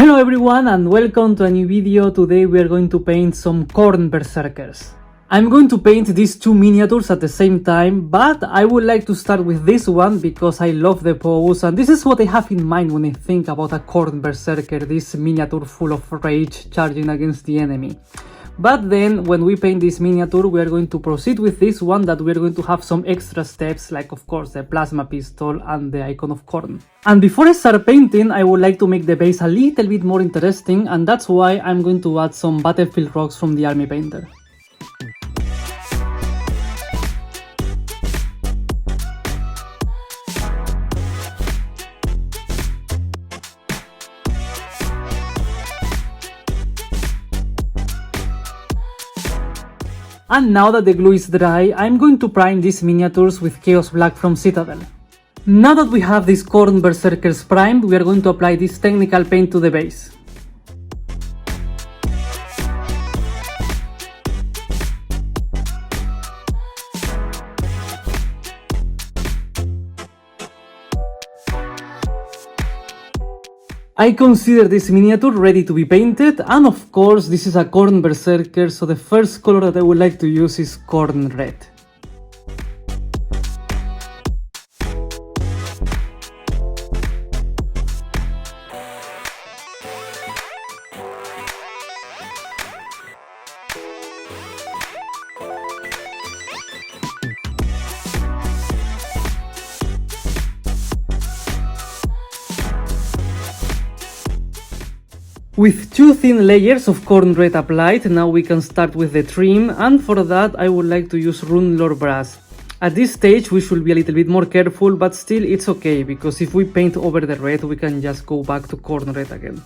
Hello everyone and welcome to a new video. Today we are going to paint some Khorne Berzerkers. I'm going to paint these two miniatures at the same time, but I would like to start with this one because I love the pose and this is what I have in mind when I think about a Khorne Berzerker, this miniature full of rage charging against the enemy. But then, when we paint this miniature, we are going to proceed with this one that we are going to have some extra steps, like of course the plasma pistol and the icon of Khorne. And before I start painting, I would like to make the base a little bit more interesting, and that's why I'm going to add some battlefield rocks from the army painter. And now that the glue is dry, I'm going to prime these miniatures with Chaos Black from Citadel. Now that we have these Khorne Berzerkers primed, we are going to apply this technical paint to the base. I consider this miniature ready to be painted, and of course this is a Khorne Berzerker, so the first color that I would like to use is Khorne Red. With two thin layers of Khorne Red applied, now we can start with the trim, and for that I would like to use Rune Lore Brass. At this stage we should be a little bit more careful, but still it's okay, because if we paint over the red we can just go back to Khorne Red again.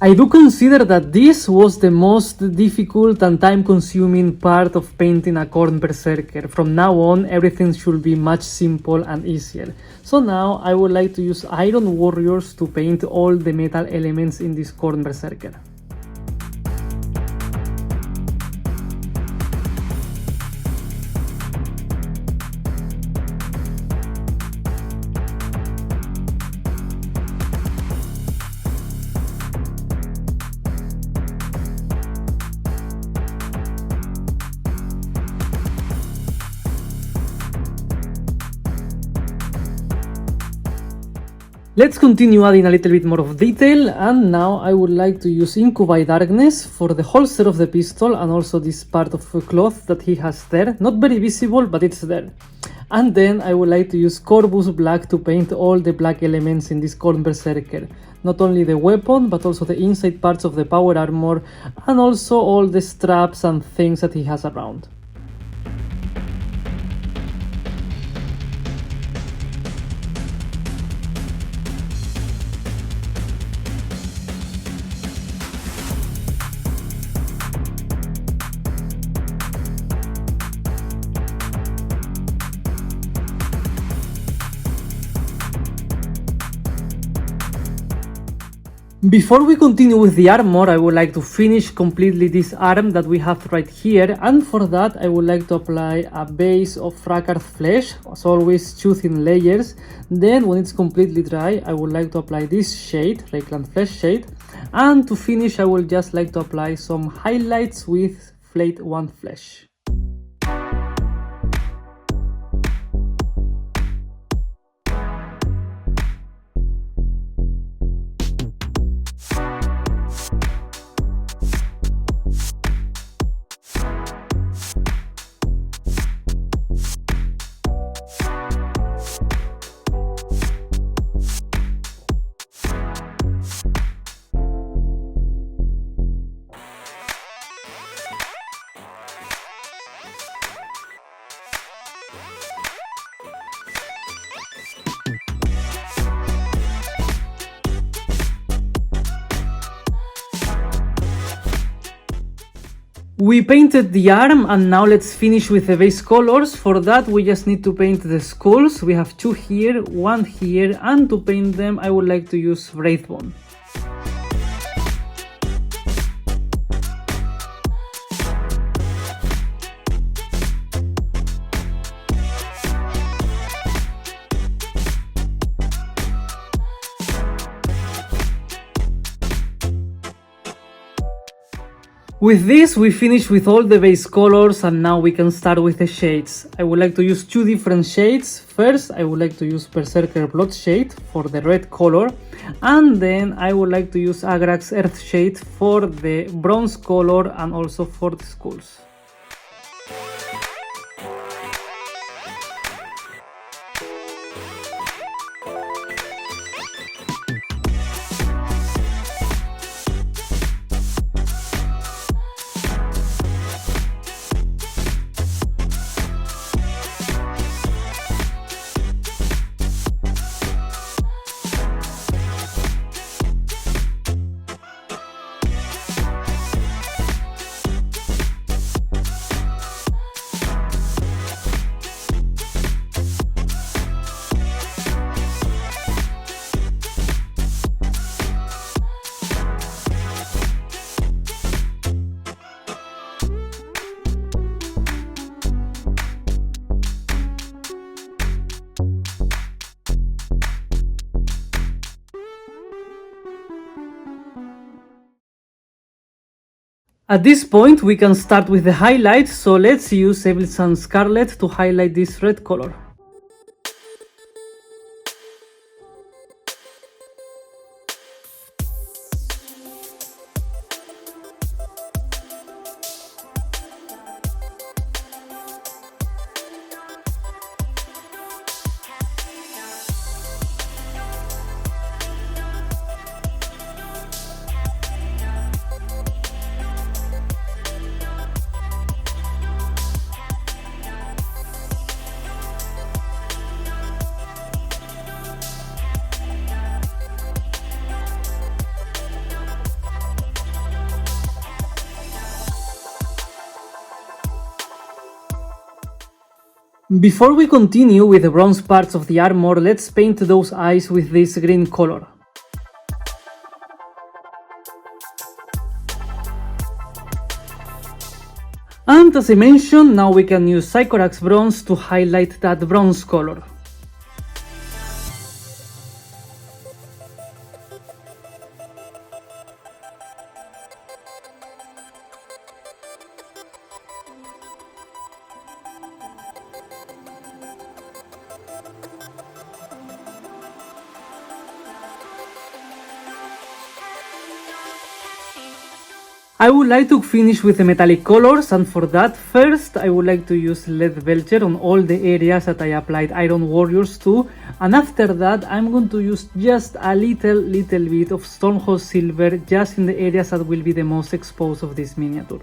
I do consider that this was the most difficult and time-consuming part of painting a Khorne Berzerker. From now on, everything should be much simpler and easier. So now I would like to use Iron Warriors to paint all the metal elements in this Khorne Berzerker. Let's continue adding a little bit more of detail, and now I would like to use Ink by Darkness for the holster of the pistol and also this part of cloth that he has there. Not very visible, but it's there. And then I would like to use Corvus Black to paint all the black elements in this Khorne Berzerker. Not only the weapon, but also the inside parts of the power armor and also all the straps and things that he has around. Before we continue with the armor, I would like to finish completely this arm that we have right here, and for that I would like to apply a base of Fracard Flesh, as always two thin layers. Then when it's completely dry I would like to apply this shade, Reikland Flesh shade, and to finish I would just like to apply some highlights with Flayed One Flesh. We painted the arm and now let's finish with the base colors. For that we just need to paint the skulls. We have 2 here, 1 here, and to paint them I would like to use Wraithbone. With this we finish with all the base colors and now we can start with the shades. I would like to use 2 different shades. First I would like to use Berzerker Blood shade for the red color, and then I would like to use Agrax Earth shade for the bronze color and also for the skulls. At this point we can start with the highlights, so let's use Evil Sun Scarlet to highlight this red color. Before we continue with the bronze parts of the armor, let's paint those eyes with this green color. And as I mentioned, now we can use Sycorax Bronze to highlight that bronze color. I would like to finish with the metallic colors, and for that first I would like to use Lead Belcher on all the areas that I applied Iron Warriors to, and after that I'm going to use just a little bit of Stormhold Silver just in the areas that will be the most exposed of this miniature.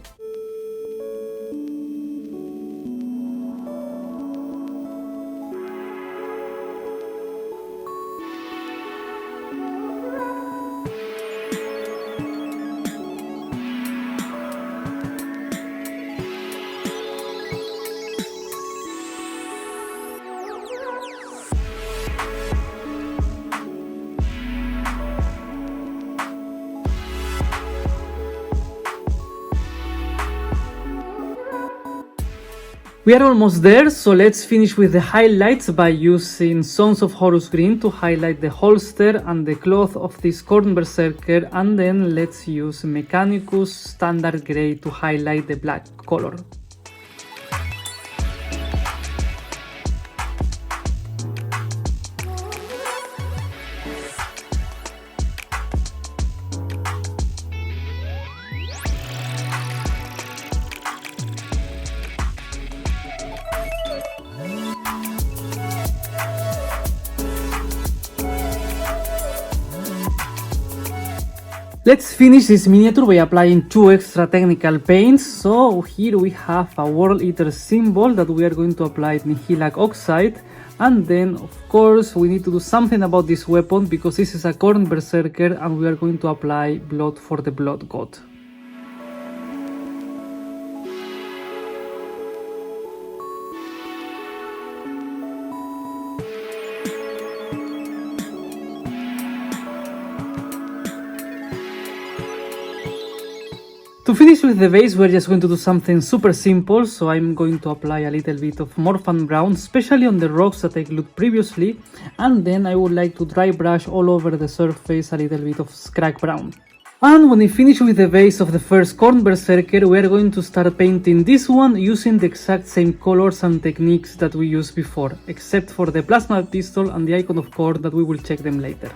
We are almost there, so let's finish with the highlights by using Sons of Horus Green to highlight the holster and the cloth of this Khorne Berzerker, and then let's use Mechanicus Standard Grey to highlight the black color. Let's finish this miniature by applying 2 extra technical paints. So here we have a World Eaters symbol that we are going to apply Nihilak Oxide, and then of course we need to do something about this weapon because this is a Khorne Berzerker and we are going to apply blood for the Blood God. To finish with the base, we're just going to do something super simple, so I'm going to apply a little bit of Morphan Brown, especially on the rocks that I glued previously, and then I would like to dry brush all over the surface a little bit of Scrag Brown. And when I finish with the base of the first Khorne Berzerker, we are going to start painting this one using the exact same colors and techniques that we used before, except for the plasma pistol and the icon of Khorne that we will check them later.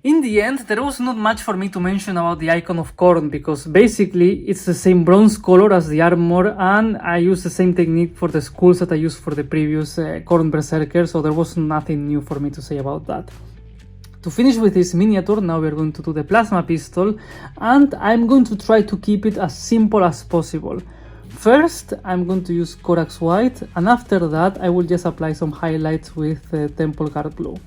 In the end, there was not much for me to mention about the icon of Khorne, because basically it's the same bronze color as the armor, and I used the same technique for the skulls that I used for the previous Khorne Berzerker, so there was nothing new for me to say about that. To finish with this miniature, now we're going to do the plasma pistol, and I'm going to try to keep it as simple as possible. First, I'm going to use Corax White, and after that I will just apply some highlights with Temple Guard Blue.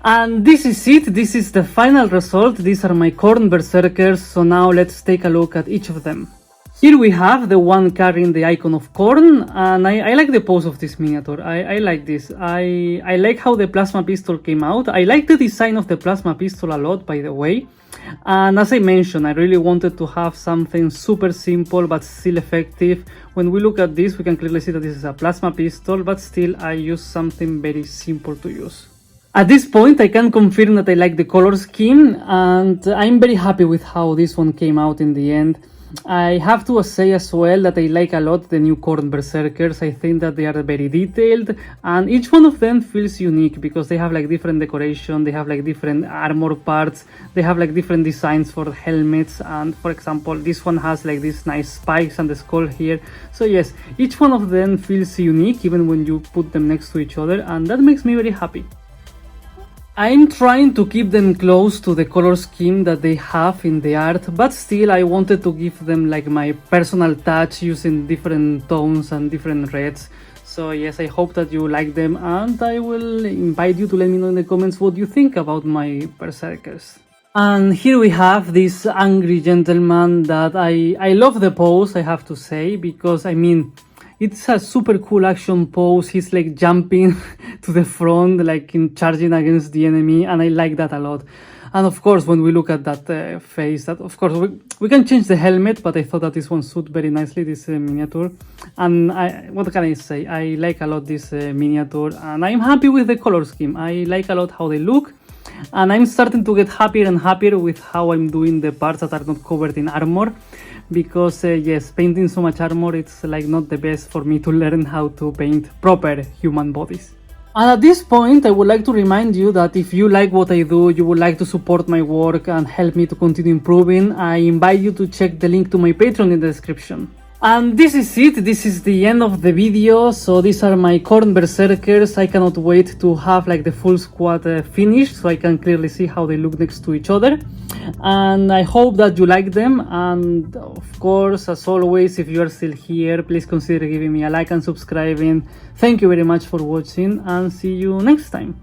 And this is it, this is the final result. These are my Khorne Berzerkers, so now let's take a look at each of them. Here we have the one carrying the icon of Khorne, and I like the pose of this miniature. I like this. I like how the plasma pistol came out. I like the design of the plasma pistol a lot, by the way. And as I mentioned, I really wanted to have something super simple but still effective. When we look at this, we can clearly see that this is a plasma pistol, but still I used something very simple to use. At this point, I can confirm that I like the color scheme, and I'm very happy with how this one came out in the end. I have to say as well that I like a lot the new Khorne Berzerkers. I think that they are very detailed, and each one of them feels unique because they have like different decoration, they have like different armor parts, they have like different designs for the helmets, and for example this one has like these nice spikes and the skull here. So yes, each one of them feels unique even when you put them next to each other, and that makes me very happy. I'm trying to keep them close to the color scheme that they have in the art, but still I wanted to give them like my personal touch using different tones and different reds. So yes, I hope that you like them, and I will invite you to let me know in the comments what you think about my Berzerkers. And here we have this angry gentleman that I love the pose, I have to say, because I mean, it's a super cool action pose. He's like jumping to the front, like in charging against the enemy, and I like that a lot. And of course, when we look at that face, that of course we can change the helmet, but I thought that this one suit very nicely, this miniature. And what can I say? I like a lot this miniature, and I'm happy with the color scheme. I like a lot how they look, and I'm starting to get happier and happier with how I'm doing the parts that are not covered in armor. Because yes, painting so much armor, it's like not the best for me to learn how to paint proper human bodies. And at this point, I would like to remind you that if you like what I do, you would like to support my work and help me to continue improving, I invite you to check the link to my Patreon in the description. And this is it, this is the end of the video. So these are my Khorne Berzerkers. I cannot wait to have like the full squad finished, so I can clearly see how they look next to each other. And I hope that you like them, and of course, as always, if you are still here, please consider giving me a like and subscribing. Thank you very much for watching, and see you next time.